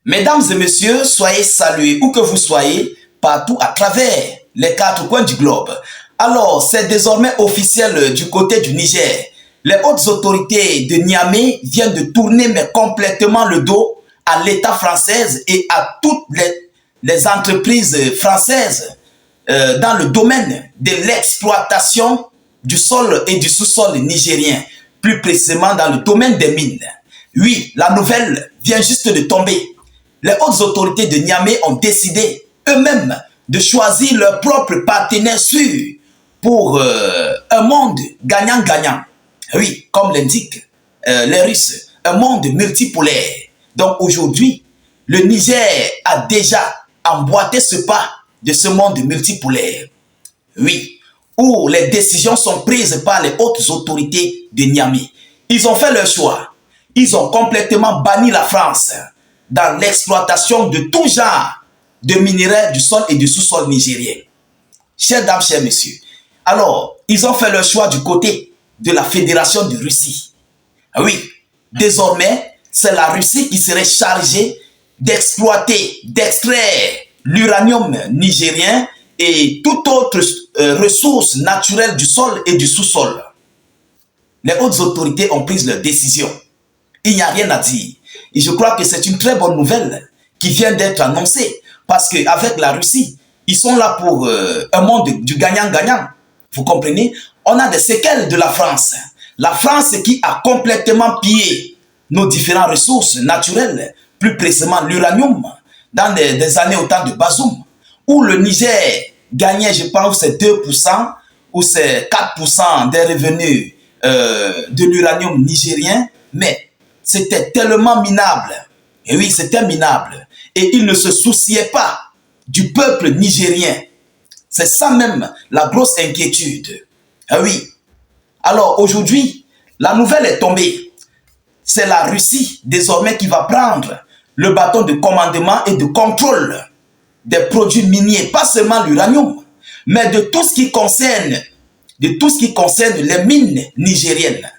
Mesdames et messieurs, soyez salués où que vous soyez, partout à travers les quatre coins du globe. Alors, c'est désormais officiel du côté du Niger. Les hautes autorités de Niamey viennent de tourner mais complètement le dos à l'État français et à toutes les entreprises françaises dans le domaine de l'exploitation du sol et du sous-sol nigérien, plus précisément dans le domaine des mines. Oui, la nouvelle vient juste de tomber. Les hautes autorités de Niamey ont décidé eux-mêmes de choisir leur propre partenaire sûr pour un monde gagnant-gagnant. Oui, comme l'indiquent les Russes, un monde multipolaire. Donc aujourd'hui, le Niger a déjà emboîté ce pas de ce monde multipolaire. Oui, où les décisions sont prises par les hautes autorités de Niamey. Ils ont fait leur choix. Ils ont complètement banni la France dans l'exploitation de tout genre de minerais du sol et du sous-sol nigérien. Chers dames, chers messieurs, alors, ils ont fait leur choix du côté de la Fédération de Russie. Oui, désormais, c'est la Russie qui serait chargée d'exploiter, d'extraire l'uranium nigérien et toute autre ressource naturelle du sol et du sous-sol. Les hautes autorités ont pris leur décision. Il n'y a rien à dire. Et je crois que c'est une très bonne nouvelle qui vient d'être annoncée. Parce qu'avec la Russie, ils sont là pour un monde du gagnant-gagnant. Vous comprenez? On a des séquelles de la France. La France qui a complètement pillé nos différentes ressources naturelles, plus précisément l'uranium, dans des années au temps de Bazoum, où le Niger gagnait, je pense, c'est 2% ou c'est 4% des revenus de l'uranium nigérien, mais c'était tellement minable. Et oui, c'était minable. Et il ne se souciait pas du peuple nigérien. C'est ça même la grosse inquiétude. Ah oui. Alors aujourd'hui, la nouvelle est tombée. C'est la Russie désormais qui va prendre le bâton de commandement et de contrôle des produits miniers, pas seulement l'uranium, mais de tout ce qui concerne, les mines nigériennes.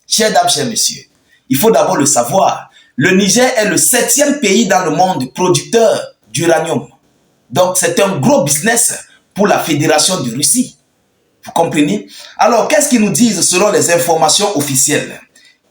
Chers dames, chers messieurs, il faut d'abord le savoir. Le Niger est le 7e pays dans le monde producteur d'uranium. Donc c'est un gros business pour la Fédération de Russie. Vous comprenez? Alors, qu'est-ce qu'ils nous disent selon les informations officielles?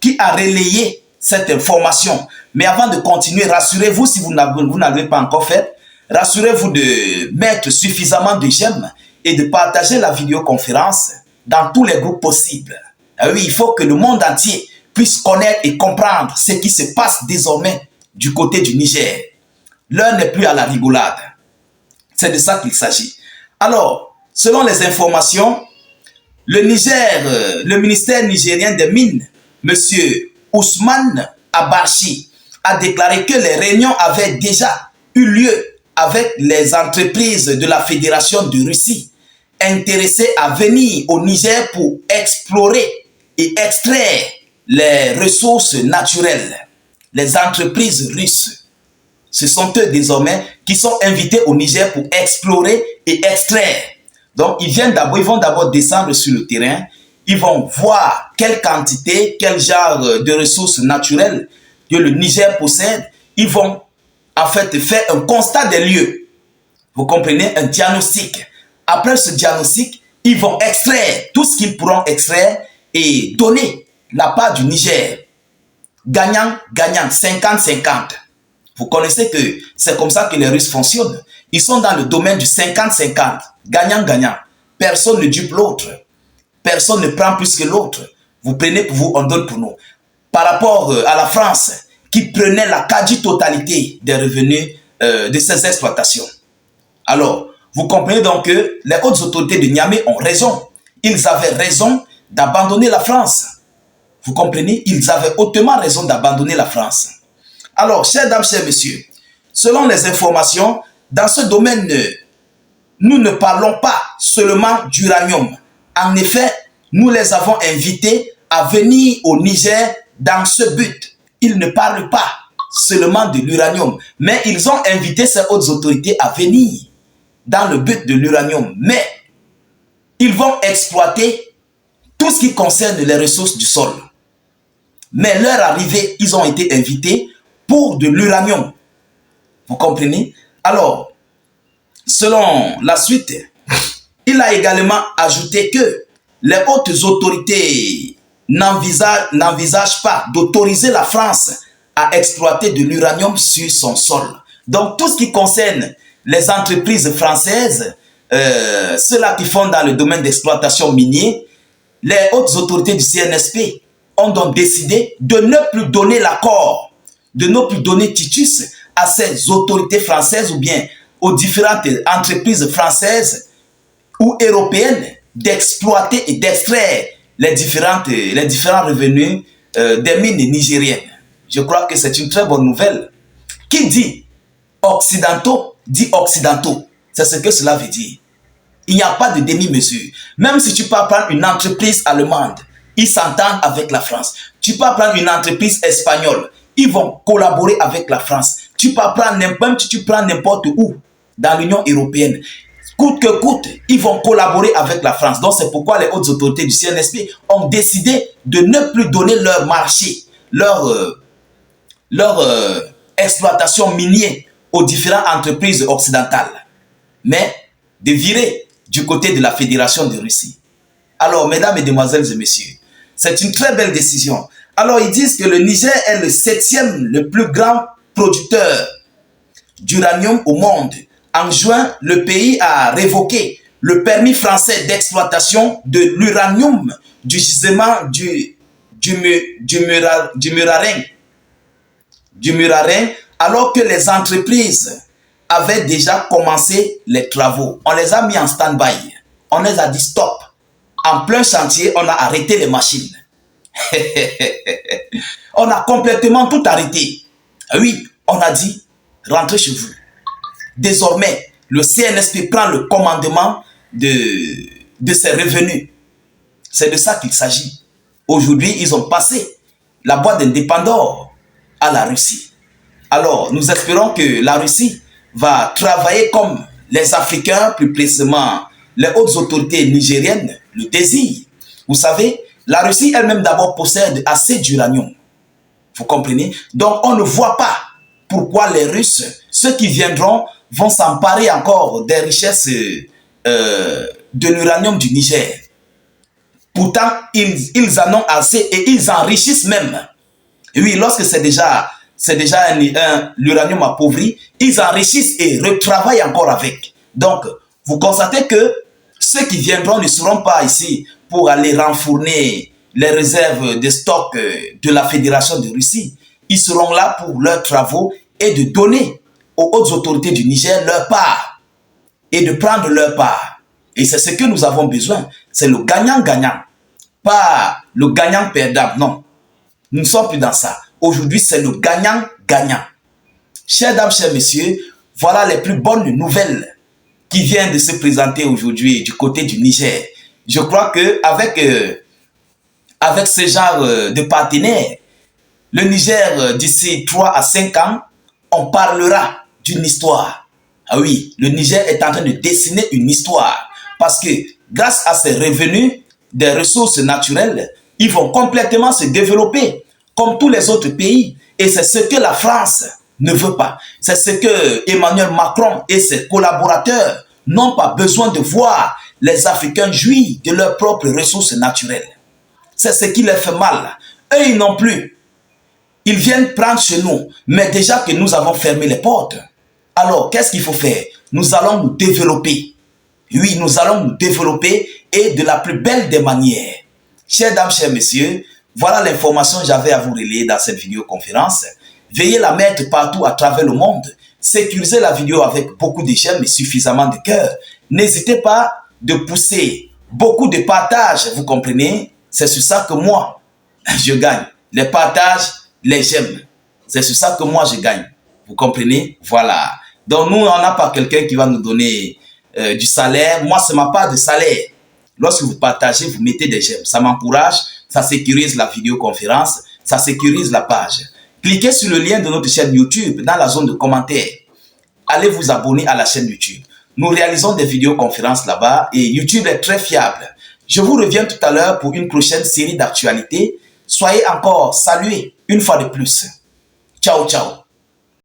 Qui a relayé cette information? Mais avant de continuer, rassurez-vous si vous n'avez pas encore fait, rassurez-vous de mettre suffisamment de j'aime et de partager la vidéoconférence dans tous les groupes possibles. Ah oui, il faut que le monde entier puisse connaître et comprendre ce qui se passe désormais du côté du Niger. L'heure n'est plus à la rigolade. C'est de ça qu'il s'agit. Alors, selon les informations, le ministère nigérien des Mines, M. Ousmane Abarchi, a déclaré que les réunions avaient déjà eu lieu avec les entreprises de la Fédération de Russie intéressées à venir au Niger pour explorer et extraire les ressources naturelles. Les entreprises russes, ce sont eux désormais qui sont invités au Niger pour explorer et extraire. Donc, ils vont d'abord descendre sur le terrain. Ils vont voir quelle quantité, quel genre de ressources naturelles que le Niger possède. Ils vont en fait faire un constat des lieux. Vous comprenez? Un diagnostic. Après ce diagnostic, ils vont extraire tout ce qu'ils pourront extraire et donner la part du Niger. Gagnant, gagnant, 50-50. Vous connaissez que c'est comme ça que les Russes fonctionnent. Ils sont dans le domaine du 50-50. Gagnant-gagnant. Personne ne dupe l'autre. Personne ne prend plus que l'autre. Vous prenez pour vous, on donne pour nous. Par rapport à la France, qui prenait la quasi-totalité des revenus de ces exploitations. Alors, vous comprenez donc que les hautes autorités de Niamey ont raison. Ils avaient raison d'abandonner la France. Vous comprenez? Ils avaient hautement raison d'abandonner la France. Alors, chers dames, chers messieurs, selon les informations, dans ce domaine, nous ne parlons pas seulement d'uranium. En effet, nous les avons invités à venir au Niger dans ce but. Ils ne parlent pas seulement de l'uranium, mais ils ont invité ces hautes autorités à venir dans le but de l'uranium. Mais ils vont exploiter tout ce qui concerne les ressources du sol. Mais leur arrivée, ils ont été invités pour de l'uranium. Vous comprenez? Alors, selon la suite, il a également ajouté que les hautes autorités n'envisagent pas d'autoriser la France à exploiter de l'uranium sur son sol. Donc, tout ce qui concerne les entreprises françaises, ceux-là qui font dans le domaine d'exploitation minier, les hautes autorités du CNSP ont donc décidé de ne plus donner l'accord, de ne plus donner titus à ces autorités françaises ou bien aux différentes entreprises françaises ou européennes d'exploiter et d'extraire les différents revenus des mines nigériennes. Je crois que c'est une très bonne nouvelle. Qui dit occidentaux, dit occidentaux. C'est ce que cela veut dire. Il n'y a pas de demi-mesure. Même si tu peux prendre une entreprise allemande, ils s'entendent avec la France. Tu peux prendre une entreprise espagnole, ils vont collaborer avec la France. Tu peux prendre n'importe où dans l'Union européenne. Coûte que coûte, ils vont collaborer avec la France. Donc c'est pourquoi les hautes autorités du CNSP ont décidé de ne plus donner leur marché, leur exploitation minière aux différentes entreprises occidentales, mais de virer du côté de la Fédération de Russie. Alors, mesdames, mesdemoiselles et messieurs, c'est une très belle décision. Alors, ils disent que le Niger est le 7e le plus grand producteur d'uranium au monde. En juin, le pays a révoqué le permis français d'exploitation de l'uranium du gisement du Murarin, alors que les entreprises avaient déjà commencé les travaux. On les a mis en stand-by. On les a dit stop. En plein chantier, on a arrêté les machines. On a complètement tout arrêté. Oui, on a dit rentrez chez vous. Désormais, le CNSP prend le commandement de ses revenus. C'est de ça qu'il s'agit. Aujourd'hui, ils ont passé la boîte d'indépendance à la Russie. Alors, nous espérons que la Russie va travailler comme les Africains, plus précisément les hautes autorités nigériennes, le désirent. Vous savez, la Russie elle-même d'abord possède assez d'uranium. Vous comprenez? Donc, on ne voit pas pourquoi les Russes, ceux qui viendront, vont s'emparer encore des richesses de l'uranium du Niger. Pourtant, ils en ont assez et ils enrichissent même. Et oui, lorsque c'est déjà l'uranium appauvri, ils enrichissent et retravaillent encore avec. Donc, vous constatez que ceux qui viendront ne seront pas ici pour aller renfourner les réserves de stock de la Fédération de Russie. Ils seront là pour leurs travaux et de donner aux hautes autorités du Niger leur part et de prendre leur part. Et c'est ce que nous avons besoin. C'est le gagnant-gagnant, pas le gagnant-perdant. Non, nous ne sommes plus dans ça. Aujourd'hui, c'est le gagnant-gagnant. Chers dames, chers messieurs, voilà les plus bonnes nouvelles qui viennent de se présenter aujourd'hui du côté du Niger. Je crois qu'avec avec ce genre de partenaires, le Niger, d'ici 3 à 5 ans, on parlera d'une histoire. Ah oui, le Niger est en train de dessiner une histoire. Parce que grâce à ces revenus des ressources naturelles, ils vont complètement se développer comme tous les autres pays. Et c'est ce que la France ne veut pas. C'est ce que Emmanuel Macron et ses collaborateurs n'ont pas besoin de voir les Africains jouir de leurs propres ressources naturelles. C'est ce qui les fait mal. Eux, ils n'ont plus. Ils viennent prendre chez nous, mais déjà que nous avons fermé les portes. Alors, qu'est-ce qu'il faut faire? Nous allons nous développer. Oui, nous allons nous développer et de la plus belle des manières. Chers dames, chers messieurs, voilà l'information que j'avais à vous relayer dans cette vidéoconférence. Veuillez la mettre partout à travers le monde. Sécurisez la vidéo avec beaucoup de j'aime et suffisamment de cœur. N'hésitez pas de pousser beaucoup de partages, vous comprenez? C'est sur ça que moi, je gagne. Les partages, les j'aime. C'est sur ça que moi, je gagne. Vous comprenez? Voilà. Donc, nous, on n'a pas quelqu'un qui va nous donner du salaire. Moi, c'est ma part de salaire. Lorsque vous partagez, vous mettez des j'aime. Ça m'encourage, ça sécurise la vidéoconférence, ça sécurise la page. Cliquez sur le lien de notre chaîne YouTube dans la zone de commentaires. Allez vous abonner à la chaîne YouTube. Nous réalisons des vidéoconférences là-bas et YouTube est très fiable. Je vous reviens tout à l'heure pour une prochaine série d'actualités. Soyez encore salués une fois de plus. Ciao, ciao.